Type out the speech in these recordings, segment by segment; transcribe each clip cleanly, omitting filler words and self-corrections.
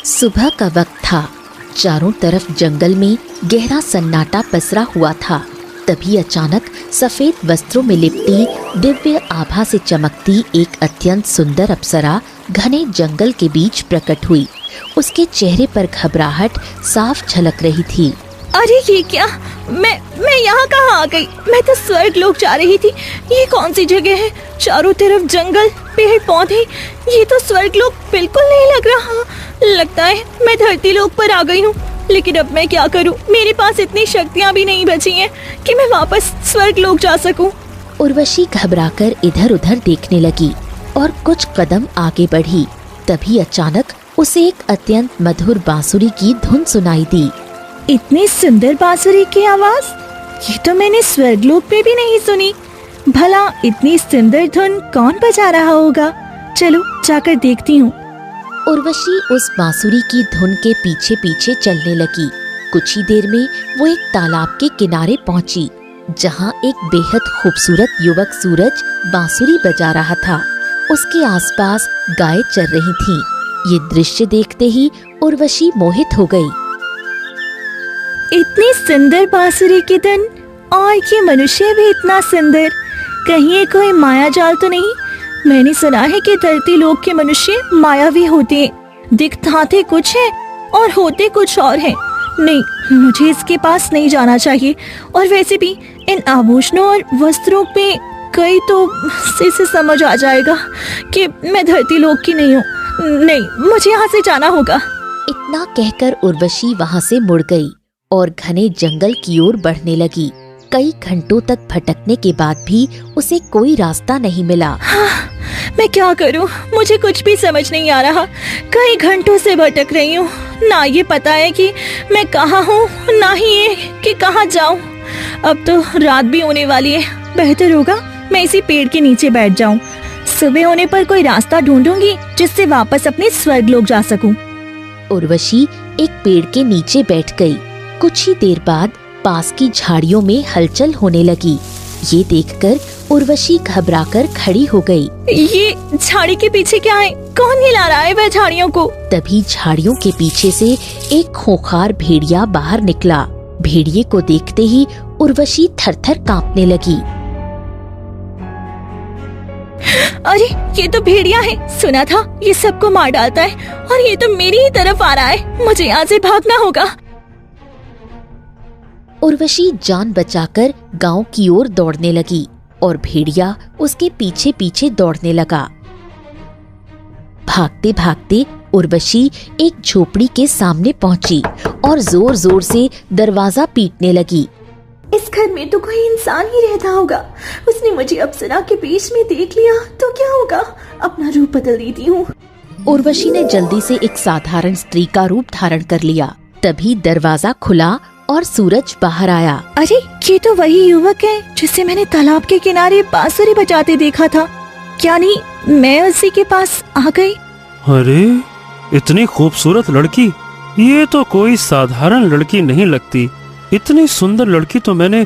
सुबह का वक्त था। चारों तरफ जंगल में गहरा सन्नाटा पसरा हुआ था। तभी अचानक सफेद वस्त्रों में लिपटी दिव्य आभा से चमकती एक अत्यंत सुंदर अप्सरा घने जंगल के बीच प्रकट हुई। उसके चेहरे पर घबराहट साफ झलक रही थी। अरे ये क्या, मैं यहाँ कहाँ आ गई? मैं तो स्वर्ग लोक जा रही थी। ये कौन सी जगह है? चारों तरफ जंगल, पेड़ पौधे, ये तो स्वर्ग लोक बिल्कुल नहीं लग रहा। लगता है मैं धरती लोक पर आ गई हूँ। लेकिन अब मैं क्या करूँ? मेरे पास इतनी शक्तियाँ भी नहीं बची हैं कि मैं वापस स्वर्ग लोक जा सकूँ। उर्वशी घबराकर इधर उधर देखने लगी और कुछ कदम आगे बढ़ी। तभी अचानक उसे एक अत्यंत मधुर बांसुरी की धुन सुनाई दी। इतनी सुंदर बांसुरी की आवाज, ये तो मैंने स्वर्गलोक में भी नहीं सुनी। भला इतनी सुंदर धुन कौन बजा रहा होगा? चलो जाकर देखती हूँ। उर्वशी उस बांसुरी की धुन के पीछे पीछे चलने लगी। कुछ ही देर में वो एक तालाब के किनारे पहुंची, जहां एक बेहद खूबसूरत युवक सूरज बांसुरी बजा रहा था। उसके आसपास गायें चर रही थीं। ये दृश्य देखते ही उर्वशी मोहित हो गई। इतनी सुंदर बांसुरी की धुन, और ये मनुष्य भी इतना सुंदर। कहीं ये कोई माया जाल तो नहीं? मैंने सुना है कि धरती लोक के मनुष्य मायावी होते हैं, दिखते कुछ है और होते कुछ और हैं। नहीं, मुझे इसके पास नहीं जाना चाहिए। और वैसे भी इन आभूषणों और वस्त्रों पे कई तो इसे समझ आ जाएगा कि मैं धरती लोक की नहीं हूँ। नहीं, मुझे यहाँ से जाना होगा। इतना कहकर उर्वशी वहाँ से मुड़ गई और घने जंगल की ओर बढ़ने लगी। कई घंटों तक भटकने के बाद भी उसे कोई रास्ता नहीं मिला। मैं क्या करूं? मुझे कुछ भी समझ नहीं आ रहा। कई घंटों से भटक रही हूँ। ना ये पता है कि मैं कहाँ हूँ, ना ही ये कि कहाँ जाऊँ। अब तो रात भी होने वाली है। बेहतर होगा मैं इसी पेड़ के नीचे बैठ जाऊँ। सुबह होने पर कोई रास्ता ढूंढूंगी जिससे वापस अपने स्वर्ग लोक जा सकूं। उर्वशी एक पेड़ के नीचे बैठ गई। कुछ ही देर बाद पास की झाड़ियों में हलचल होने लगी। ये देखकर उर्वशी घबराकर खड़ी हो गई। ये झाड़ी के पीछे क्या है? कौन हिला रहा है वह झाड़ियों को? तभी झाड़ियों के पीछे से एक खूंखार भेड़िया बाहर निकला। भेड़िए को देखते ही उर्वशी थरथर कांपने लगी। अरे ये तो भेड़िया है। सुना था ये सबको मार डालता है, और ये तो मेरी ही तरफ आ रहा है। मुझे यहाँ से भागना होगा। उर्वशी जान बचाकर गांव की ओर दौड़ने लगी और भेड़िया उसके पीछे पीछे दौड़ने लगा। भागते भागते उर्वशी एक झोपड़ी के सामने पहुंची और जोर जोर से दरवाजा पीटने लगी। इस घर में तो कोई इंसान ही रहता होगा। उसने मुझे अप्सरा के बीच में देख लिया तो क्या होगा? अपना रूप बदल देती हूँ। उर्वशी ने जल्दी से एक साधारण स्त्री का रूप धारण कर लिया। तभी दरवाजा खुला और सूरज बाहर आया। अरे ये तो वही युवक है जिसे मैंने तालाब के किनारे बांसुरी बजाते देखा था। क्या नहीं मैं उसी के पास आ गई? अरे इतनी खूबसूरत लड़की, ये तो कोई साधारण लड़की नहीं लगती। इतनी सुंदर लड़की तो मैंने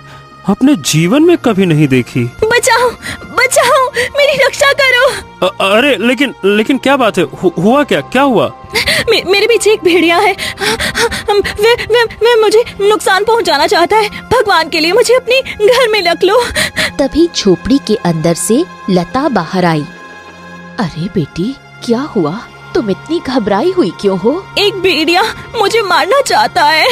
अपने जीवन में कभी नहीं देखी। बचाओ बचाओ, मेरी रक्षा करो। अरे लेकिन क्या बात है? हुआ क्या? क्या हुआ? मेरे पीछे एक भेड़िया है। वे मुझे नुकसान पहुंचाना चाहता है। भगवान के लिए मुझे अपने घर में रख लो। तभी झोपड़ी के अंदर से लता बाहर आई। अरे बेटी, क्या हुआ? तुम इतनी घबराई हुई क्यों हो? एक भेड़िया मुझे मारना चाहता है।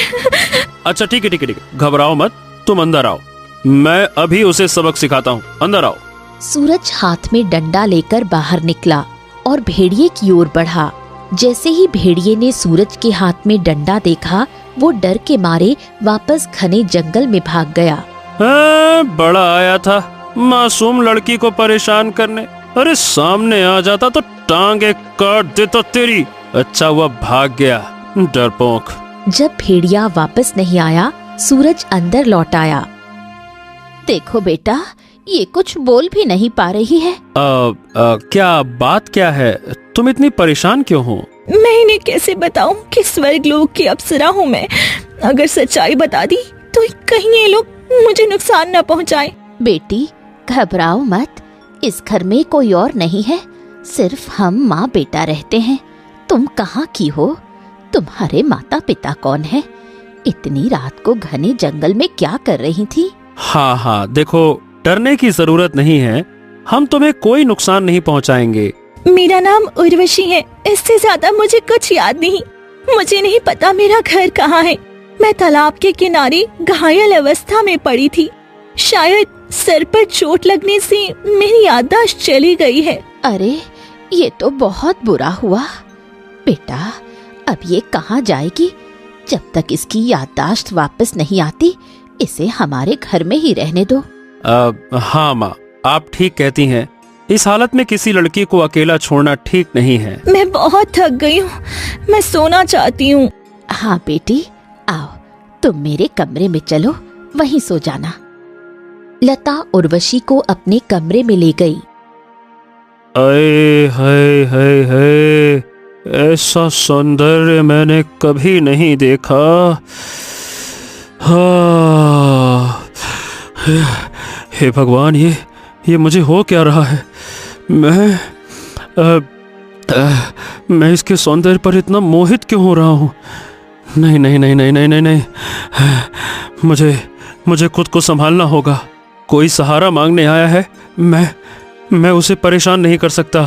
अच्छा ठीक है, घबराओ मत, तुम अंदर आओ। मैं अभी उसे सबक सिखाता हूँ, अंदर आओ। सूरज हाथ में डंडा लेकर बाहर निकला और भेड़िए की ओर बढ़ा। जैसे ही भेड़िए ने सूरज के हाथ में डंडा देखा, वो डर के मारे वापस घने जंगल में भाग गया। बड़ा आया था मासूम लड़की को परेशान करने। अरे सामने आ जाता तो टांगे काट देता तेरी। अच्छा हुआ भाग गया, डरपोक। जब भेड़िया वापस नहीं आया, सूरज अंदर लौट आया। देखो बेटा, ये कुछ बोल भी नहीं पा रही है। क्या बात क्या है? तुम इतनी परेशान क्यों हो? मैं इन्हें कैसे बताऊं कि स्वर्ग लोक की अप्सरा हूँ मैं। अगर सच्चाई बता दी तो कहीं ये लोग मुझे नुकसान न पहुँचाएं। बेटी घबराओ मत, इस घर में कोई और नहीं है, सिर्फ हम माँ बेटा रहते हैं। तुम कहाँ की हो? तुम्हारे माता पिता कौन है? इतनी रात को घने जंगल में क्या कर रही थी? हाँ हाँ, देखो डरने की जरूरत नहीं है, हम तुम्हें कोई नुकसान नहीं पहुंचाएंगे। मेरा नाम उर्वशी है, इससे ज्यादा मुझे कुछ याद नहीं। मुझे नहीं पता मेरा घर कहाँ है। मैं तालाब के किनारे घायल अवस्था में पड़ी थी। शायद सर पर चोट लगने से मेरी याददाश्त चली गई है। अरे ये तो बहुत बुरा हुआ बेटा। अब ये कहाँ जाएगी? जब तक इसकी याददाश्त वापस नहीं आती, इसे हमारे घर में ही रहने दो। हाँ माँ, आप ठीक कहती हैं। इस हालत में किसी लड़की को अकेला छोड़ना ठीक नहीं है। मैं बहुत थक गई हूँ, मैं सोना चाहती हूँ। हाँ बेटी, आओ तुम मेरे कमरे में चलो, वहीं सो जाना। लता उर्वशी को अपने कमरे में ले गई। अये हाय हाय हाय, ऐसा सौंदर्य मैंने कभी नहीं देखा। हाँ, हे भगवान, ये मुझे हो क्या रहा है? मैं इसके सौंदर्य पर इतना मोहित क्यों हो रहा हूँ? नहीं नहीं नहीं नहीं नहीं नहीं नहीं, मुझे खुद को संभालना होगा। कोई सहारा मांगने आया है, मैं उसे परेशान नहीं कर सकता।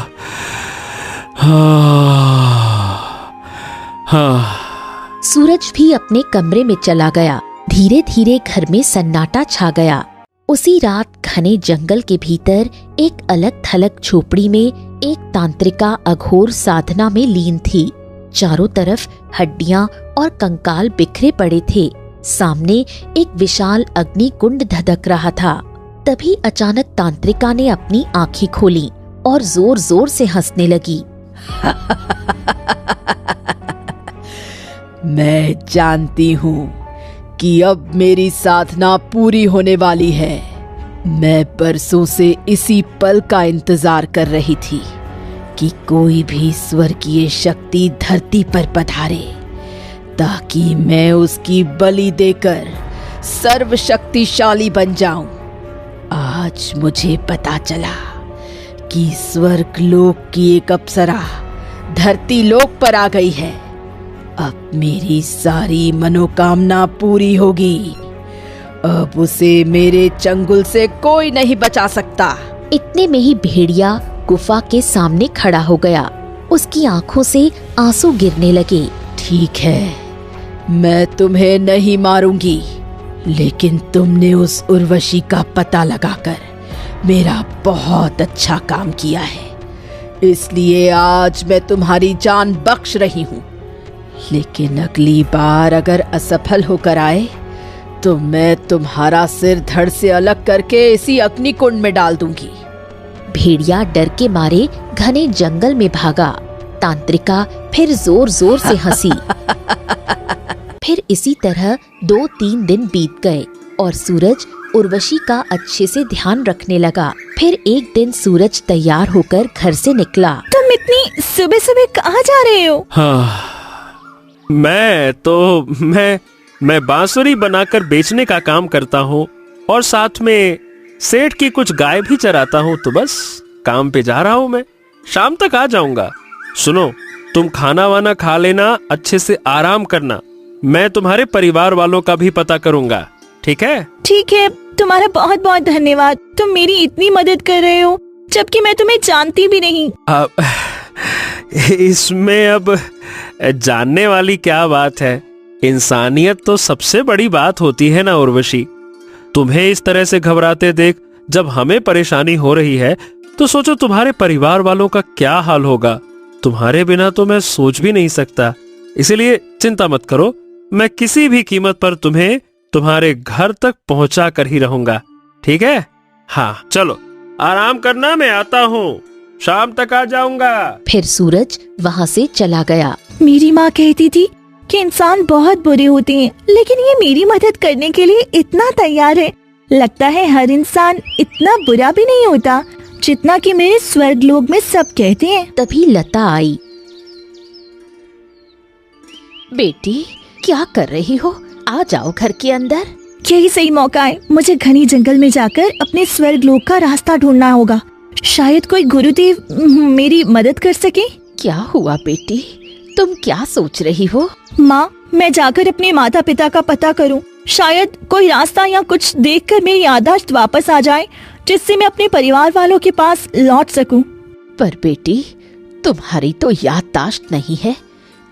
हाँ। सूरज भी अपने कमरे में चला गया। धीरे धीरे घर में सन्नाटा छा गया। उसी रात घने जंगल के भीतर एक अलग थलग झोपड़ी में एक तांत्रिका अघोर साधना में लीन थी। चारों तरफ हड्डियां और कंकाल बिखरे पड़े थे। सामने एक विशाल अग्नि कुंड धधक रहा था। तभी अचानक तांत्रिका ने अपनी आंखें खोली और जोर जोर से हंसने लगी। मैं जानती हूँ कि अब मेरी साधना पूरी होने वाली है। मैं बरसों से इसी पल का इंतजार कर रही थी कि कोई भी स्वर्गीय शक्ति धरती पर पधारे, ताकि मैं उसकी बलि देकर सर्वशक्तिशाली बन जाऊं। आज मुझे पता चला कि स्वर्ग लोक की एक अप्सरा धरती लोक पर आ गई है। अब मेरी सारी मनोकामना पूरी होगी। अब उसे मेरे चंगुल से कोई नहीं बचा सकता। इतने में ही भेड़िया गुफा के सामने खड़ा हो गया। उसकी आंखों से आंसू गिरने लगे। ठीक है, मैं तुम्हें नहीं मारूंगी, लेकिन तुमने उस उर्वशी का पता लगाकर मेरा बहुत अच्छा काम किया है, इसलिए आज मैं तुम्हारी जान बख्श रही हूँ। लेकिन अगली बार अगर असफल होकर आए तो मैं तुम्हारा सिर धड़ से अलग करके इसी अग्नि कुंड में डाल दूंगी। भेड़िया डर के मारे घने जंगल में भागा। तांत्रिका फिर जोर जोर से हंसी। फिर इसी तरह 2-3 दिन बीत गए और सूरज उर्वशी का अच्छे से ध्यान रखने लगा। फिर एक दिन सूरज तैयार होकर घर से निकला। तुम इतनी सुबह सुबह कहाँ जा रहे हो? हाँ, मैं बांसुरी बनाकर बेचने का काम करता हूँ और साथ में सेठ की कुछ गाय भी चराता हूँ, तो बस काम पे जा रहा हूँ। मैं शाम तक आ जाऊंगा। सुनो, तुम खाना वाना खा लेना, अच्छे से आराम करना। मैं तुम्हारे परिवार वालों का भी पता करूंगा, ठीक है? ठीक है, तुम्हारा बहुत बहुत धन्यवाद। तुम मेरी इतनी मदद कर रहे हो जबकि मैं तुम्हें जानती भी नहीं। इसमें अब जानने वाली क्या बात है? इंसानियत तो सबसे बड़ी बात होती है ना उर्वशी। तुम्हें इस तरह से घबराते देख जब हमें परेशानी हो रही है, तो सोचो तुम्हारे परिवार वालों का क्या हाल होगा। तुम्हारे बिना तो मैं सोच भी नहीं सकता। इसलिए चिंता मत करो, मैं किसी भी कीमत पर तुम्हें तुम्हारे घर तक पहुंचा कर ही रहूंगा, ठीक है? हाँ चलो आराम करना, मैं आता हूँ, शाम तक आ जाऊंगा। फिर सूरज वहाँ से चला गया। मेरी माँ कहती थी कि इंसान बहुत बुरे होते हैं, लेकिन ये मेरी मदद करने के लिए इतना तैयार है। लगता है हर इंसान इतना बुरा भी नहीं होता जितना कि मेरे स्वर्ग लोक में सब कहते हैं। तभी लता आई। बेटी क्या कर रही हो? आ जाओ घर के अंदर। यही सही मौका है। मुझे घनी जंगल में जाकर अपने स्वर्ग लोक का रास्ता ढूंढना होगा। शायद कोई गुरुदेव मेरी मदद कर सके। क्या हुआ बेटी? तुम क्या सोच रही हो? माँ, मैं जाकर अपने माता पिता का पता करूं। शायद कोई रास्ता या कुछ देखकर मेरी याददाश्त वापस आ जाए, जिससे मैं अपने परिवार वालों के पास लौट सकूं। पर बेटी, तुम्हारी तो याददाश्त नहीं है।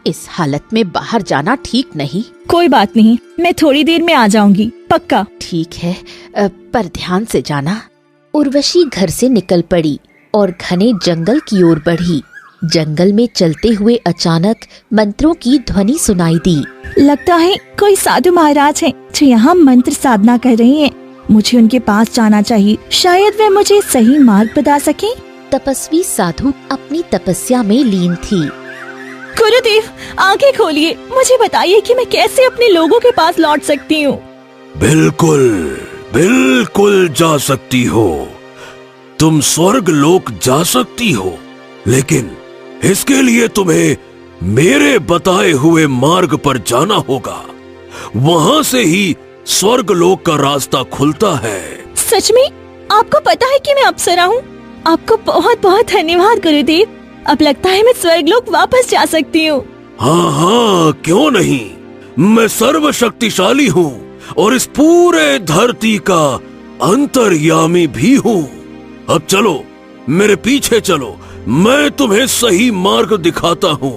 इस हालत में बाहर जाना ठीक नहीं। कोई बात नहीं, मैं थोड़ी देर में आ जाऊंगी, पक्का। ठीक है, पर ध्यान से जाना। उर्वशी घर से निकल पड़ी और घने जंगल की ओर बढ़ी। जंगल में चलते हुए अचानक मंत्रों की ध्वनि सुनाई दी। लगता है कोई साधु महाराज हैं जो यहाँ मंत्र साधना कर रहे हैं। मुझे उनके पास जाना चाहिए, शायद वे मुझे सही मार्ग बता सके। तपस्वी साधु अपनी तपस्या में लीन थी। गुरुदेव, आंखें खोलिए, मुझे बताइए कि मैं कैसे अपने लोगों के पास लौट सकती हूँ। बिल्कुल बिल्कुल जा सकती हो। तुम स्वर्ग लोक जा सकती हो, लेकिन इसके लिए तुम्हें मेरे बताए हुए मार्ग पर जाना होगा। वहां से ही स्वर्ग लोक का रास्ता खुलता है। सच में? आपको पता है कि मैं अप्सरा हूँ? आपको बहुत बहुत धन्यवाद गुरुदेव। अब लगता है मैं स्वर्गलोक वापस जा सकती हूँ। हाँ हाँ, क्यों नहीं। मैं सर्वशक्तिशाली हूँ और इस पूरे धरती का अंतर्यामी भी हूँ। अब चलो, मेरे पीछे चलो, मैं तुम्हें सही मार्ग दिखाता हूँ।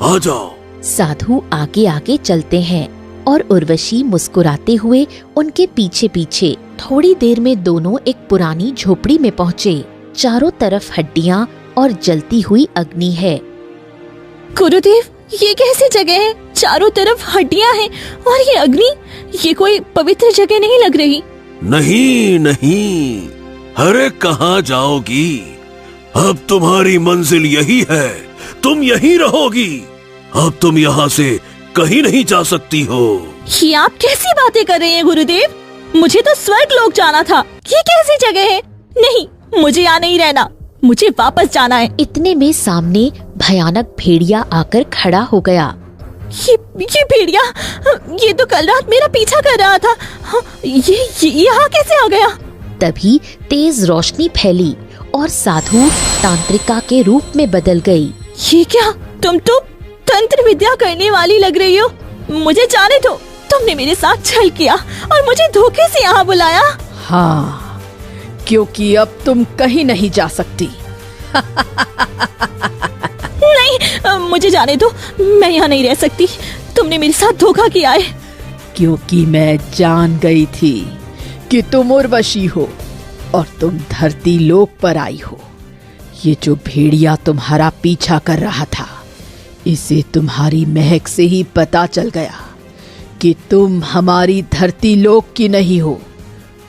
आ जाओ। साधु आगे आगे चलते हैं और उर्वशी मुस्कुराते हुए उनके पीछे पीछे। थोड़ी देर में दोनों एक पुरानी झोपड़ी में पहुँचे। चारों तरफ हड्डियाँ और जलती हुई अग्नि है। गुरुदेव, ये कैसी जगह है? चारों तरफ हड्डियाँ हैं और ये अग्नि। ये कोई पवित्र जगह नहीं लग रही। नहीं नहीं, अरे कहाँ जाओगी? अब तुम्हारी मंजिल यही है, तुम यहीं रहोगी। अब तुम यहाँ से कहीं नहीं जा सकती हो। ये आप कैसी बातें कर रहे हैं गुरुदेव? मुझे तो स्वर्ग लोक जाना था। ये कैसी जगह है? नहीं, मुझे यहाँ नहीं रहना, मुझे वापस जाना है। इतने में सामने भयानक भेड़िया आकर खड़ा हो गया। ये भेड़िया, ये तो कल रात मेरा पीछा कर रहा था। ये यहाँ कैसे आ गया? तभी तेज रोशनी फैली और साधु तांत्रिका के रूप में बदल गई। ये क्या? तुम तो तंत्र विद्या करने वाली लग रही हो। मुझे जाने दो। तुमने मेरे साथ छल किया और मुझे धोखे से यहाँ बुलाया। हाँ, क्योंकि अब तुम कहीं नहीं जा सकती। नहीं, मुझे जाने दो, मैं यहाँ नहीं रह सकती। तुमने मेरे साथ धोखा किया है। क्योंकि मैं जान गई थी कि तुम उर्वशी हो और तुम धरती लोक पर आई हो। ये जो भेड़िया तुम्हारा पीछा कर रहा था, इसे तुम्हारी महक से ही पता चल गया कि तुम हमारी धरती लोक की नहीं हो।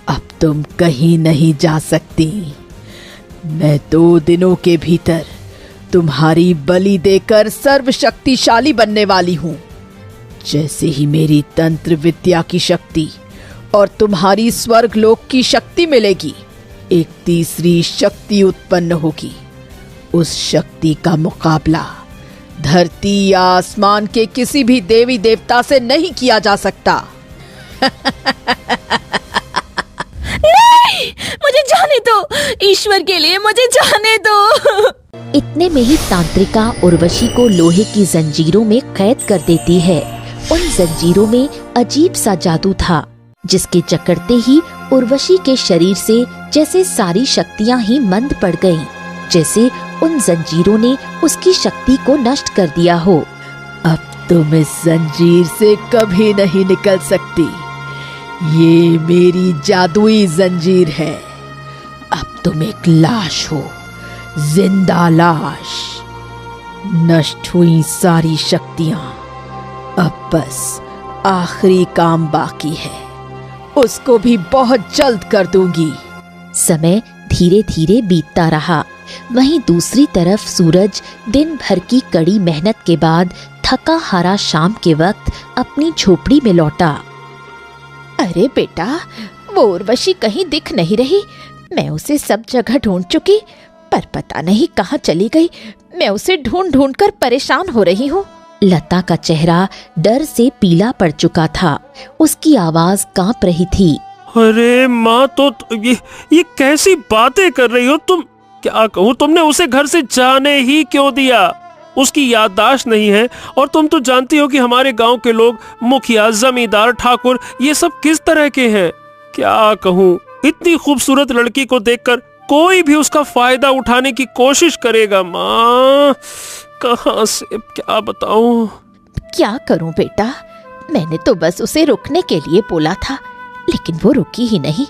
अब तुम कहीं नहीं जा सकती। मैं 2 दिनों के भीतर तुम्हारी बलि देकर सर्वशक्तिशाली बनने वाली हूँ। जैसे ही मेरी तंत्र विद्या की शक्ति और तुम्हारी स्वर्ग लोक की शक्ति मिलेगी, एक तीसरी शक्ति उत्पन्न होगी। उस शक्ति का मुकाबला धरती या आसमान के किसी भी देवी देवता से नहीं किया जा सकता। नहीं, मुझे जाने दो। ईश्वर के लिए मुझे जाने दो। इतने में ही तांत्रिका उर्वशी को लोहे की जंजीरों में कैद कर देती है। उन जंजीरों में अजीब सा जादू था, जिसके जकड़ते ही उर्वशी के शरीर से जैसे सारी शक्तियां ही मंद पड़ गईं, जैसे उन जंजीरों ने उसकी शक्ति को नष्ट कर दिया हो। अब तुम इस जंजीर से कभी नहीं निकल सकती। ये मेरी जादुई जंजीर है। अब तुम एक लाश हो, जिंदा लाश। नष्ट हुई सारी शक्तियां। अब बस आखिरी काम बाकी है, उसको भी बहुत जल्द कर दूंगी। समय धीरे धीरे बीतता रहा। वहीं दूसरी तरफ सूरज दिन भर की कड़ी मेहनत के बाद थका हारा शाम के वक्त अपनी झोपड़ी में लौटा। अरे बेटा, वो उर्वशी कहीं दिख नहीं रही। मैं उसे सब जगह ढूंढ चुकी, पर पता नहीं कहाँ चली गई। मैं उसे ढूंढ ढूंढ कर परेशान हो रही हूँ। लता का चेहरा डर से पीला पड़ चुका था। उसकी आवाज कांप रही थी। अरे माँ, तो ये कैसी बातें कर रही हो तुम? क्या कहूँ, तुमने उसे घर से जाने ही क्यों दिया? उसकी याददाश्त नहीं है। और तुम तो जानती हो कि हमारे गांव के लोग, मुखिया, जमींदार, ठाकुर, ये सब किस तरह के हैं। क्या कहूँ, इतनी खूबसूरत लड़की को देखकर कोई भी उसका फायदा उठाने की कोशिश करेगा। माँ, कहाँ से क्या बताऊं। क्या करूं बेटा, मैंने तो बस उसे रुकने के लिए बोला था, लेकिन वो रुकी ही नहीं।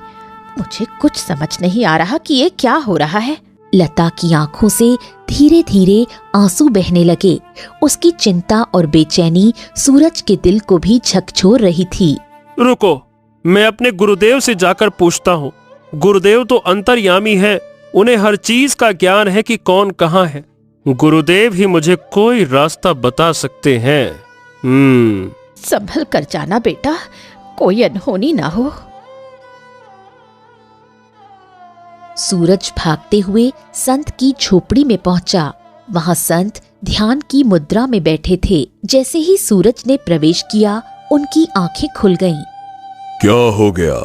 मुझे कुछ समझ नहीं आ रहा कि ये क्या हो रहा है। लता की आंखों से धीरे धीरे आंसू बहने लगे। उसकी चिंता और बेचैनी सूरज के दिल को भी झकझोर रही थी। रुको, मैं अपने गुरुदेव से जाकर पूछता हूँ। गुरुदेव तो अंतर्यामी है, उन्हें हर चीज का ज्ञान है कि कौन कहाँ है। गुरुदेव ही मुझे कोई रास्ता बता सकते हैं। संभल कर जाना बेटा, कोई अनहोनी ना हो। सूरज भागते हुए संत की झोपड़ी में पहुंचा। वहां संत ध्यान की मुद्रा में बैठे थे। जैसे ही सूरज ने प्रवेश किया, उनकी आंखें खुल गईं। क्या हो गया?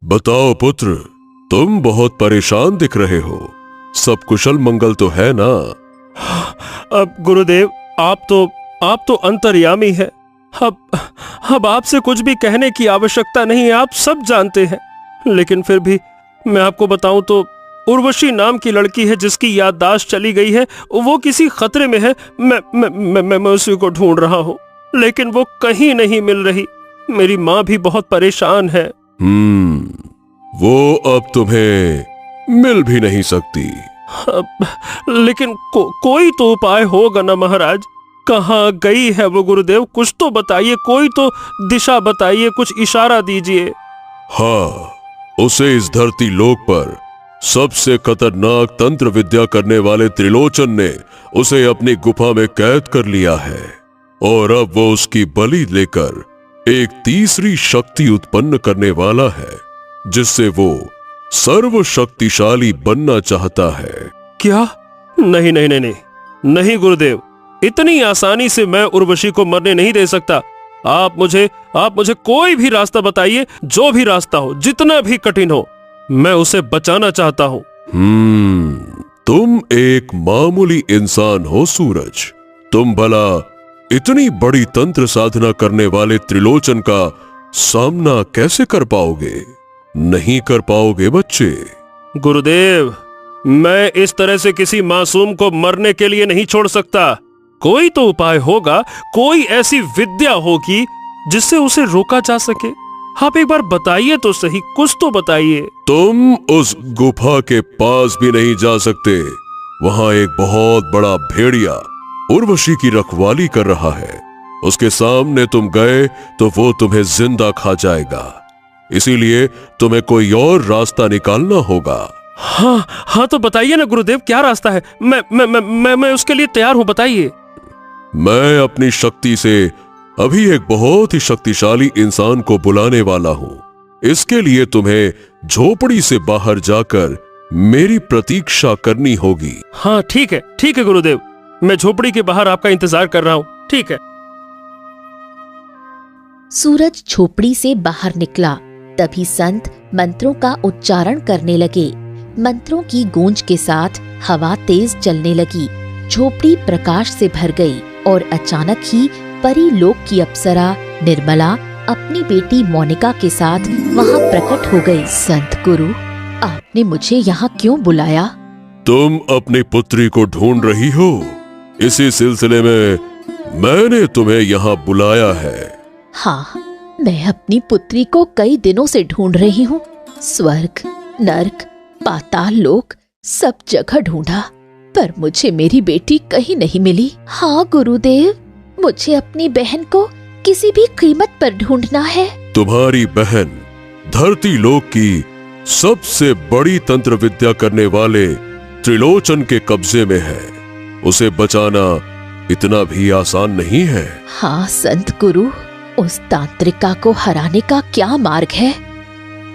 बताओ पुत्र, तुम बहुत परेशान दिख रहे हो। सब कुशल मंगल तो है ना? अब गुरुदेव, आप तो अंतर्यामी है। अब आपसे कुछ भी कहने की आवश्यकता नहीं है, आप सब जानते हैं। लेकिन फिर भी मैं आपको बताऊं तो उर्वशी नाम की लड़की है जिसकी याददाश्त चली गई है। वो किसी खतरे में है। मैं उसी को ढूंढ रहा हूँ, लेकिन वो कहीं नहीं मिल रही। मेरी माँ भी बहुत परेशान है। वो अब तुम्हें मिल भी नहीं सकती। लेकिन कोई तो उपाय होगा ना महाराज। कहाँ गई है वो गुरुदेव? कुछ तो बताइए, कोई तो दिशा बताइए, कुछ इशारा दीजिए। हाँ, उसे इस धरती लोक पर सबसे खतरनाक तंत्र विद्या करने वाले त्रिलोचन ने उसे अपनी गुफा में कैद कर लिया है। और अब वो उसकी बलि लेकर एक तीसरी शक्ति उत्पन्न करने वाला है, जिससे वो सर्वशक्तिशाली बनना चाहता है। क्या? नहीं नहीं नहीं नहीं नहीं गुरुदेव, इतनी आसानी से मैं उर्वशी को मरने नहीं दे सकता। आप मुझे कोई भी रास्ता बताइए, जो भी रास्ता हो, जितना भी कठिन हो, मैं उसे बचाना चाहता हूँ। तुम एक मामूली इंसान हो सूरज। तुम भला इतनी बड़ी तंत्र साधना करने वाले त्रिलोचन का सामना कैसे कर पाओगे? नहीं कर पाओगे बच्चे। गुरुदेव, मैं इस तरह से किसी मासूम को मरने के लिए नहीं छोड़ सकता। कोई तो उपाय होगा, कोई ऐसी विद्या होगी जिससे उसे रोका जा सके। आप एक बार बताइए तो सही, कुछ तो बताइए। तुम उस गुफा के पास भी नहीं जा सकते। वहां एक बहुत बड़ा भेड़िया उर्वशी की रखवाली कर रहा है। उसके सामने तुम गए तो वो तुम्हें जिंदा खा जाएगा। इसीलिए तुम्हें कोई और रास्ता निकालना होगा। हाँ तो बताइए ना गुरुदेव, क्या रास्ता है? मैं उसके लिए तैयार हूं, बताइए। मैं अपनी शक्ति से अभी एक बहुत ही शक्तिशाली इंसान को बुलाने वाला हूं। इसके लिए तुम्हें झोपड़ी से बाहर जाकर मेरी प्रतीक्षा करनी होगी। हाँ ठीक है गुरुदेव, मैं झोपड़ी के बाहर आपका इंतजार कर रहा हूं। ठीक है। सूरज झोपड़ी से बाहर निकला। तभी संत मंत्रों का उच्चारण करने लगे। मंत्रों की गूंज के साथ हवा तेज चलने लगी। झोपड़ी प्रकाश से भर गई और अचानक ही परी लोक की अप्सरा निर्मला अपनी बेटी मोनिका के साथ वहां प्रकट हो गई। संत गुरु, आपने मुझे यहाँ क्यों बुलाया? तुम अपनी पुत्री को ढूंढ रही हो। इसी सिलसिले में मैंने तुम्हें यहाँ बुलाया है। हाँ, मैं अपनी पुत्री को कई दिनों से ढूंढ रही हूँ। स्वर्ग, नर्क, पाताल लोक, सब जगह ढूंढा, पर मुझे मेरी बेटी कहीं नहीं मिली। हाँ गुरुदेव, मुझे अपनी बहन को किसी भी कीमत पर ढूंढना है। तुम्हारी बहन धरती लोक की सबसे बड़ी तंत्र विद्या करने वाले त्रिलोचन के कब्जे में है। उसे बचाना इतना भी आसान नहीं है। हाँ संत गुरु, उस तांत्रिका को हराने का क्या मार्ग है?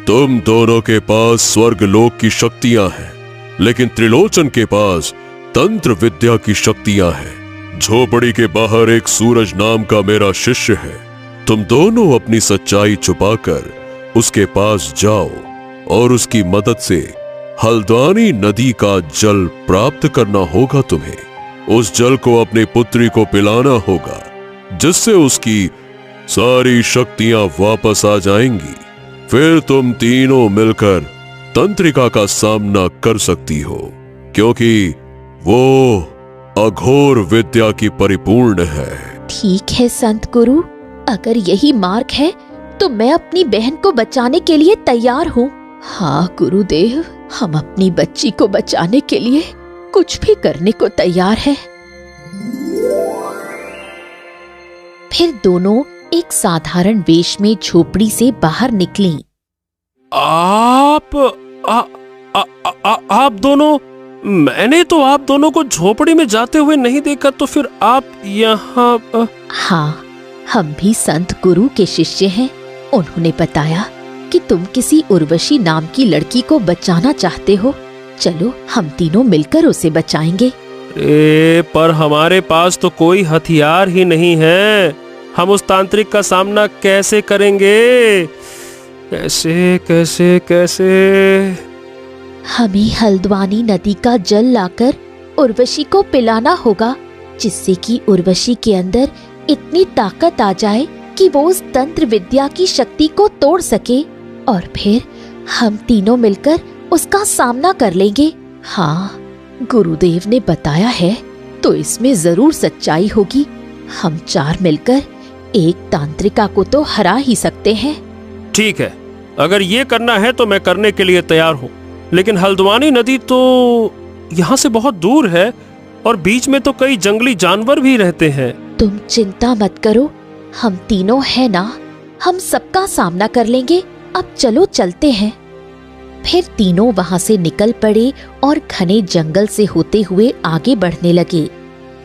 तुम दोनों के पास स्वर्ग लोक की शक्तियां हैं, लेकिन त्रिलोचन के पास तंत्र विद्या की शक्तियां हैं। झोपड़ी के बाहर एक सूरज नाम का मेरा शिष्य है। तुम दोनों अपनी सच्चाई छुपाकर उसके पास जाओ और उसकी मदद से हल्द्वानी नदी का जल प्राप्त करना होगा तुम्हें। उस जल को अपनी पुत्री को पिलाना होगा, जिससे उसकी सारी शक्तियां वापस आ जाएंगी। फिर तुम तीनों मिलकर तंत्रिका का सामना कर सकती हो, क्योंकि वो अघोर विद्या की परिपूर्ण है। ठीक है संत गुरु, अगर यही मार्ग है तो मैं अपनी बहन को बचाने के लिए तैयार हूँ। हाँ गुरुदेव, हम अपनी बच्ची को बचाने के लिए कुछ भी करने को तैयार हैं। फिर दोनों एक साधारण वेश में झोपड़ी से बाहर निकली। आप दोनों, मैंने तो आप दोनों को झोपड़ी में जाते हुए नहीं देखा, तो फिर आप यहाँ? हाँ, हम भी संत गुरु के शिष्य हैं। उन्होंने बताया कि तुम किसी उर्वशी नाम की लड़की को बचाना चाहते हो। चलो हम तीनों मिलकर उसे बचाएंगे। पर हमारे पास तो कोई हथियार ही नहीं है। हम उस तांत्रिक का सामना कैसे करेंगे? कैसे कैसे कैसे? हमें हल्द्वानी नदी का जल लाकर उर्वशी को पिलाना होगा, जिससे कि उर्वशी के अंदर इतनी ताकत आ जाए कि वो उस तंत्र विद्या की शक्ति को तोड़ सके, और फिर हम तीनों मिलकर उसका सामना कर लेंगे। हाँ, गुरुदेव ने बताया है तो इसमें जरूर सच्चाई होगी। हम चार मिलकर एक तांत्रिका को तो हरा ही सकते हैं। ठीक है, अगर ये करना है तो मैं करने के लिए तैयार हूँ, लेकिन हल्द्वानी नदी तो यहाँ से बहुत दूर है और बीच में तो कई जंगली जानवर भी रहते हैं। तुम चिंता मत करो, हम तीनों हैं ना, हम सबका सामना कर लेंगे। अब चलो चलते हैं। फिर तीनों वहां से निकल पड़े और घने जंगल से होते हुए आगे बढ़ने लगे।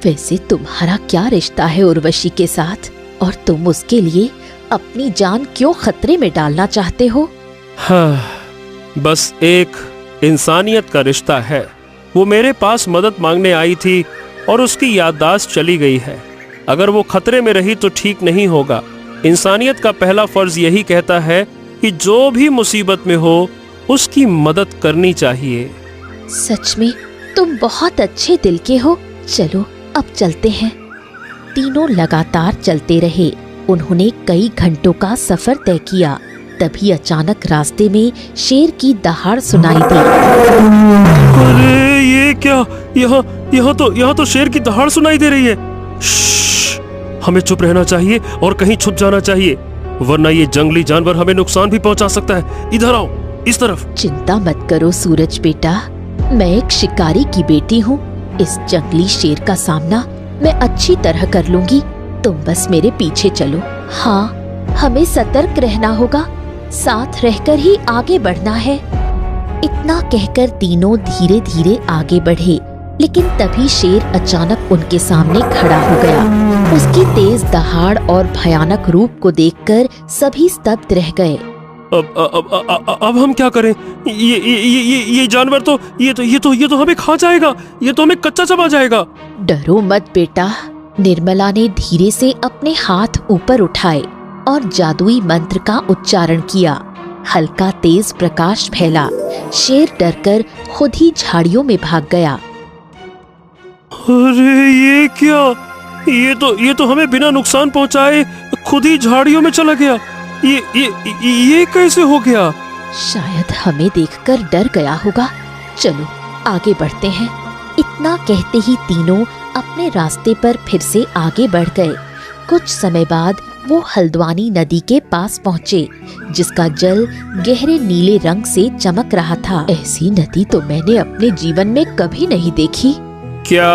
वैसे तुम्हारा क्या रिश्ता है उर्वशी के साथ, और तुम उसके लिए अपनी जान क्यों खतरे में डालना चाहते हो? हाँ, बस एक इंसानियत का रिश्ता है। वो मेरे पास मदद मांगने आई थी और उसकी याददाश्त चली गई है। अगर वो खतरे में रही तो ठीक नहीं होगा। इंसानियत का पहला फर्ज यही कहता है कि जो भी मुसीबत में हो उसकी मदद करनी चाहिए। सच में तुम बहुत अच्छे दिल के हो। चलो अब चलते हैं। तीनों लगातार चलते रहे। उन्होंने कई घंटों का सफर तय किया। तभी अचानक रास्ते में शेर की दहाड़ सुनाई दी। अरे ये क्या, यहाँ तो शेर की दहाड़ सुनाई दे रही है। हमें चुप रहना चाहिए और कहीं छुप जाना चाहिए, वरना ये जंगली जानवर हमें नुकसान भी पहुंचा सकता है। इधर आओ, इस तरफ। चिंता मत करो सूरज बेटा, मैं एक शिकारी की बेटी हूँ। इस जंगली शेर का सामना मैं अच्छी तरह कर लूंगी। तुम बस मेरे पीछे चलो। हाँ, हमें सतर्क रहना होगा, साथ रहकर ही आगे बढ़ना है। इतना कहकर तीनों धीरे धीरे आगे बढ़े, लेकिन तभी शेर अचानक उनके सामने खड़ा हो गया। उसकी तेज दहाड़ और भयानक रूप को देखकर सभी स्तब्ध रह गए। अब हम क्या करें? ये जानवर तो ये तो हमें खा जाएगा। ये तो हमें कच्चा चबा जाएगा। डरो मत बेटा। निर्मला ने धीरे से अपने हाथ ऊपर उठाए और जादुई मंत्र का उच्चारण किया। हल्का तेज प्रकाश फैला। शेर डरकर खुद ही झाड़ियों में भाग गया। अरे ये क्या? ये तो हमें बिना नुकसान पहुंचाए खुद ही झाड़ियों में चला गया। ये कैसे हो गया? शायद हमें देखकर डर गया होगा। चलो आगे बढ़ते हैं। इतना कहते ही तीनों अपने रास्ते पर फिर से आगे बढ़ गए। कुछ समय बाद वो हल्द्वानी नदी के पास पहुँचे, जिसका जल गहरे नीले रंग से चमक रहा था। ऐसी नदी तो मैंने अपने जीवन में कभी नहीं देखी। क्या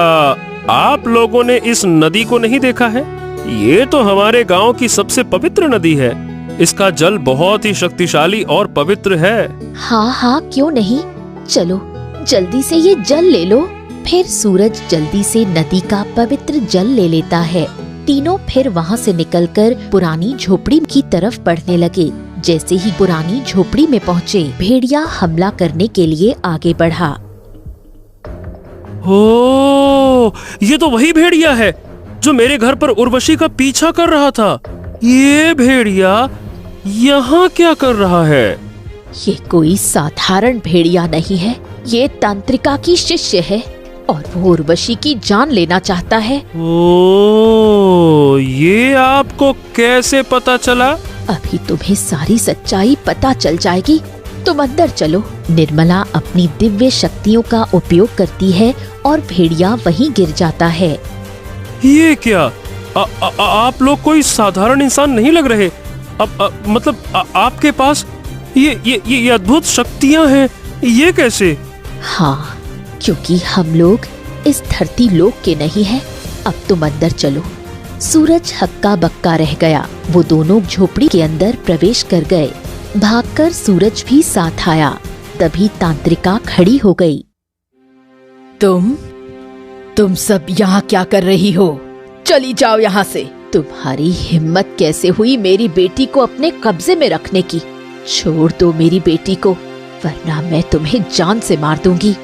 आप लोगों ने इस नदी को नहीं देखा है? ये तो हमारे गांव की सबसे पवित्र नदी है। इसका जल बहुत ही शक्तिशाली और पवित्र है। हाँ, क्यों नहीं। चलो जल्दी से ये जल ले लो। फिर सूरज जल्दी से नदी का पवित्र जल ले लेता है। तीनों फिर वहाँ से निकलकर पुरानी झोपड़ी की तरफ बढ़ने लगे। जैसे ही पुरानी झोपड़ी में पहुँचे, भेड़िया हमला करने के लिए आगे बढ़ा। ओ, ये तो वही भेड़िया है जो मेरे घर पर उर्वशी का पीछा कर रहा था। ये भेड़िया यहाँ क्या कर रहा है? ये कोई साधारण भेड़िया नहीं है, ये तांत्रिका की शिष्य है। और वो उर्वशी की जान लेना चाहता है। ओ, ये आपको कैसे पता चला? अभी तुम्हें सारी सच्चाई पता चल जाएगी। तुम अंदर चलो। निर्मला अपनी दिव्य शक्तियों का उपयोग करती है और भेड़िया वहीं गिर जाता है। ये क्या? आप लोग कोई साधारण इंसान नहीं लग रहे। मतलब आपके पास ये अद्भुत शक्तियां हैं। ये कैसे? हाँ, क्योंकि हम लोग इस धरती लोक के नहीं हैं। अब तुम अंदर चलो। सूरज हक्का बक्का रह गया। वो दोनों झोपड़ी के अंदर प्रवेश कर गए। भागकर सूरज भी साथ आया। तभी तांत्रिका खड़ी हो गई। तुम सब यहाँ क्या कर रही हो? चली जाओ यहाँ से। तुम्हारी हिम्मत कैसे हुई मेरी बेटी को अपने कब्जे में रखने की? छोड़ दो मेरी बेटी को, वरना मैं तुम्हें जान से मार दूंगी।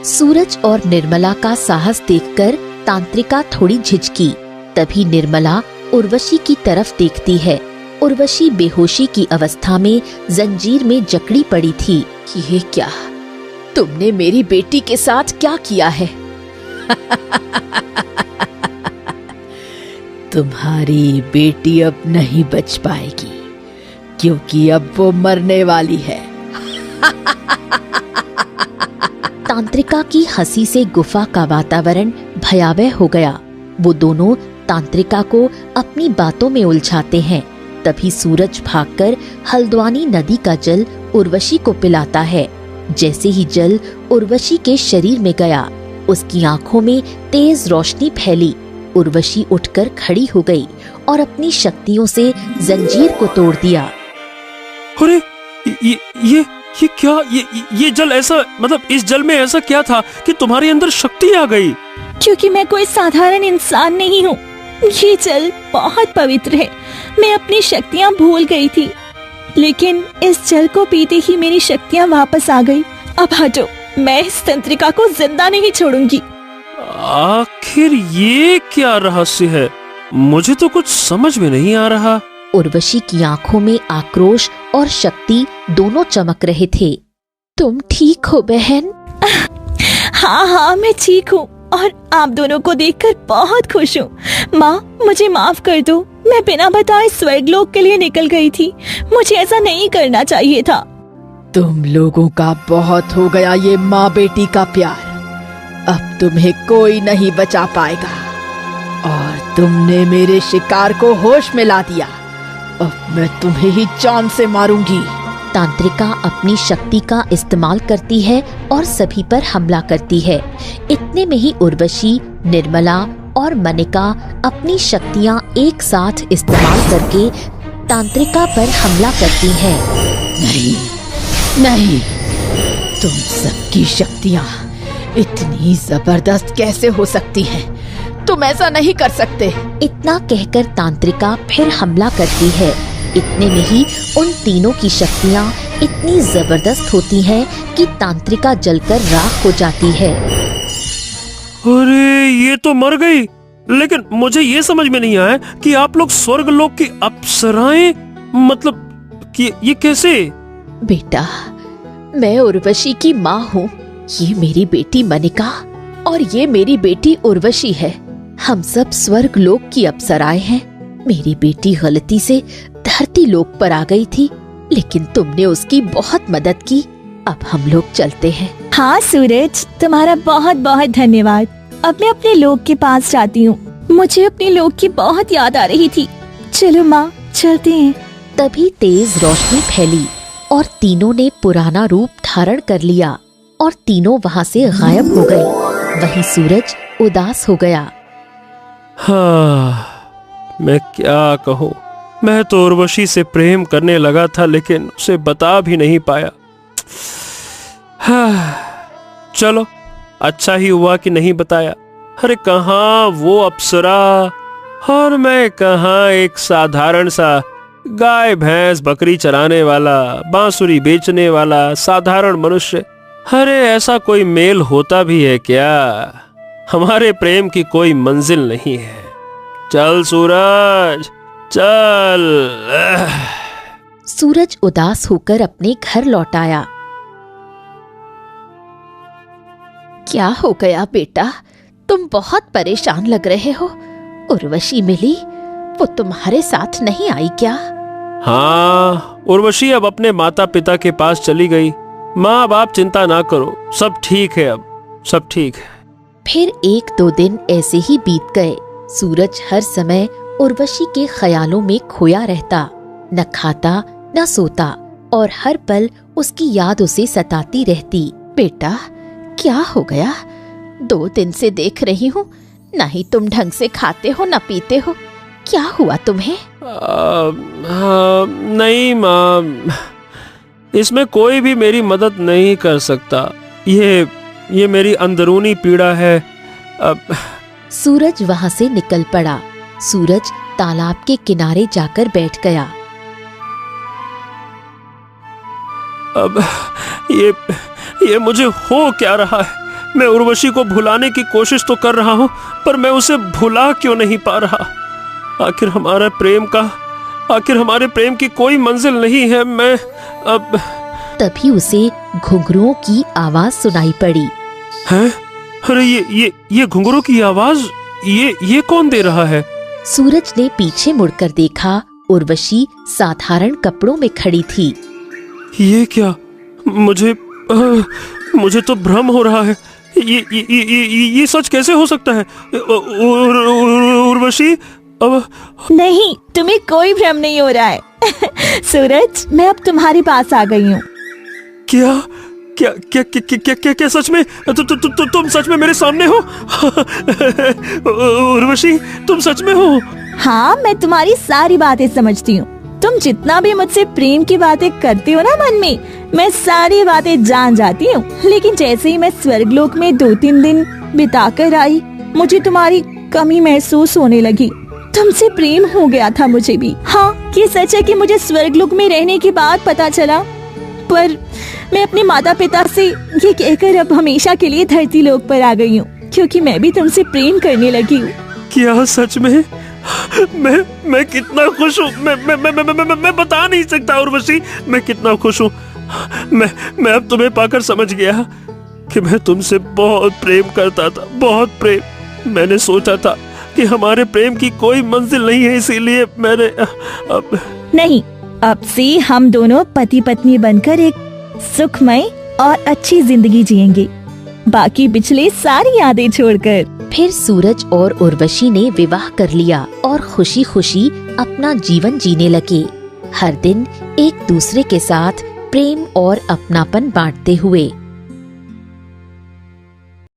सूरज और निर्मला का साहस देखकर तांत्रिका थोड़ी झिझकी। तभी निर्मला उर्वशी की तरफ देखती है। उर्वशी बेहोशी की अवस्था में जंजीर में जकड़ी पड़ी थी। ये क्या? तुमने मेरी बेटी के साथ क्या किया है? तुम्हारी बेटी अब नहीं बच पाएगी, क्योंकि अब वो मरने वाली है। तांत्रिका की हंसी से गुफा का वातावरण भयावह हो गया। वो दोनों तांत्रिका को अपनी बातों में उलझाते हैं। तभी सूरज भागकर हल्द्वानी नदी का जल उर्वशी को पिलाता है। जैसे ही जल उर्वशी के शरीर में गया, उसकी आंखों में तेज रोशनी फैली। उर्वशी उठकर खड़ी हो गई और अपनी शक्तियों से जंजीर को तोड़ दिया। अरे ये क्या? ये जल ऐसा, मतलब इस जल में ऐसा क्या था कि तुम्हारे अंदर शक्ति आ गई? क्योंकि मैं कोई साधारण इंसान नहीं हूँ। ये जल बहुत पवित्र है। मैं अपनी शक्तियाँ भूल गई थी, लेकिन इस जल को पीते ही मेरी शक्तियाँ वापस आ गई। अब हटो, मैं इस तंत्रिका को जिंदा नहीं छोड़ूंगी। आखिर ये क्या रहस्य है? मुझे तो कुछ समझ में नहीं आ रहा। उर्वशी की आंखों में आक्रोश और शक्ति दोनों चमक रहे थे। तुम ठीक हो बहन? हाँ, मैं ठीक हूँ और आप दोनों को देखकर बहुत खुश हूँ। माँ, मुझे माफ कर दो। मैं बिना बताए स्वर्गलोक के लिए निकल गई थी। मुझे ऐसा नहीं करना चाहिए था। तुम लोगों का बहुत हो गया ये माँ बेटी का प्यार। अब तुम्हें कोई नहीं बचा पाएगा। और तुमने मेरे शिकार को होश में ला दिया। अब मैं तुम्हें ही जान से मारूंगी। तांत्रिका अपनी शक्ति का इस्तेमाल करती है और सभी पर हमला करती है। इतने में ही उर्वशी, निर्मला और मनिका अपनी शक्तियाँ एक साथ इस्तेमाल करके तांत्रिका पर हमला करती हैं। नहीं, तुम सबकी शक्तियाँ इतनी जबरदस्त कैसे हो सकती हैं? तुम ऐसा नहीं कर सकते। इतना कहकर तांत्रिका फिर हमला करती है। इतने में ही उन तीनों की शक्तियाँ इतनी जबरदस्त होती हैं कि तांत्रिका जलकर राख हो जाती है। अरे ये तो मर गई। लेकिन मुझे ये समझ में नहीं आया कि आप लोग स्वर्गलोक की अप्सराएं, मतलब कि ये कैसे? बेटा, मैं उर्वशी की माँ हूँ। ये मेरी बेटी मनिका और ये मेरी बेटी उर्वशी है। हम सब स्वर्ग लोक की अप्सराएं हैं। मेरी बेटी गलती से धरती लोक पर आ गई थी, लेकिन तुमने उसकी बहुत मदद की। अब हम लोग चलते हैं। हाँ सूरज, तुम्हारा बहुत बहुत धन्यवाद। अब मैं अपने लोक के पास जाती हूँ। मुझे अपने लोक की बहुत याद आ रही थी। चलो माँ, चलते हैं। तभी तेज रोशनी फैली और तीनों ने पुराना रूप धारण कर लिया और तीनों वहाँ से गायब हो गई। वहीं सूरज उदास हो गया। हाँ, मैं क्या कहूँ। मैं तो उर्वशी से प्रेम करने लगा था, लेकिन उसे बता भी नहीं पाया। हाँ, चलो अच्छा ही हुआ कि नहीं बताया। अरे कहाँ वो अप्सरा और मैं कहाँ एक साधारण सा गाय भैंस बकरी चराने वाला, बांसुरी बेचने वाला साधारण मनुष्य। अरे ऐसा कोई मेल होता भी है क्या? हमारे प्रेम की कोई मंजिल नहीं है। चल सूरज, चल। सूरज उदास होकर अपने घर लौट आया। क्या हो गया बेटा, तुम बहुत परेशान लग रहे हो। उर्वशी मिली, वो तुम्हारे साथ नहीं आई क्या? हाँ, उर्वशी अब अपने माता पिता के पास चली गई। माँ, अब आप चिंता ना करो, सब ठीक है, अब सब ठीक है। फिर 1-2 दिन ऐसे ही बीत गए। सूरज हर समय उर्वशी के ख्यालों में खोया रहता, न खाता न सोता, और हर पल उसकी याद उसे सताती रहती। बेटा, क्या हो गया? 2 दिन से देख रही हूँ, न ही तुम ढंग से खाते हो न पीते हो। क्या हुआ तुम्हें? नहीं माँ, इसमें कोई भी मेरी मदद नहीं कर सकता। ये मेरी अंदरूनी पीड़ा है। सूरज वहां से निकल पड़ा। सूरज तालाब के किनारे जाकर बैठ गया। अब ये मुझे हो क्या रहा है? मैं उर्वशी को भुलाने की कोशिश तो कर रहा हूँ, पर मैं उसे भुला क्यों नहीं पा रहा? आखिर हमारे प्रेम की कोई मंजिल नहीं है। मैं अब तभी उसे घुंघरुओं की आवाज सुनाई पड़ी। हैं? अरे ये घुंघरू की आवाज, ये कौन दे रहा है? सूरज ने पीछे मुड़कर देखा। उर्वशी साधारण कपड़ों में खड़ी थी। ये क्या? मुझे तो भ्रम हो रहा है। ये सच कैसे हो सकता है? उर्वशी, अब नहीं, तुम्हें कोई भ्रम नहीं हो रहा है। सूरज, मैं अब तुम्हारे पास आ गई हूँ। क्या क्या क्या क्या क्या क्या क्या सच में? तुम सच में मेरे सामने हो? उर्वशी, तुम सच में हो? हाँ, मैं तुम्हारी सारी बातें समझती हूँ। तुम जितना भी मुझसे प्रेम की बातें करती हो ना मन में, मैं सारी बातें जान जाती हूँ। लेकिन जैसे ही मैं स्वर्गलोक में 2-3 दिन बिता कर आई, मुझे तुम्हारी कमी महसूस होने लगी। तुमसे प्रेम हो गया था मुझे भी। हाँ, ये सच है कि मुझे स्वर्गलोक में रहने के बाद पता चला, पर मैं अपने माता पिता से ये कहकर अब हमेशा के लिए धरती लोक पर आ गई हूँ, क्योंकि मैं भी तुमसे प्रेम करने लगी हूँ। क्या सच में? मैं कितना खुश हूँ। मैं बता नहीं सकता उर्वशी, मैं कितना खुश हूँ। मैं अब तुम्हें पाकर समझ गया कि मैं तुमसे बहुत प्रेम करता था, बहुत प्रेम। मैंने सोचा था कि हमारे प्रेम की कोई मंजिल नहीं है, इसीलिए मैंने अब नहीं, अब से हम दोनों पति पत्नी बनकर एक सुखमय और अच्छी जिंदगी जिएंगे, बाकी पिछले सारी यादें छोड़कर। फिर सूरज और उर्वशी ने विवाह कर लिया और खुशी खुशी अपना जीवन जीने लगे। हर दिन एक दूसरे के साथ प्रेम और अपनापन बांटते हुए।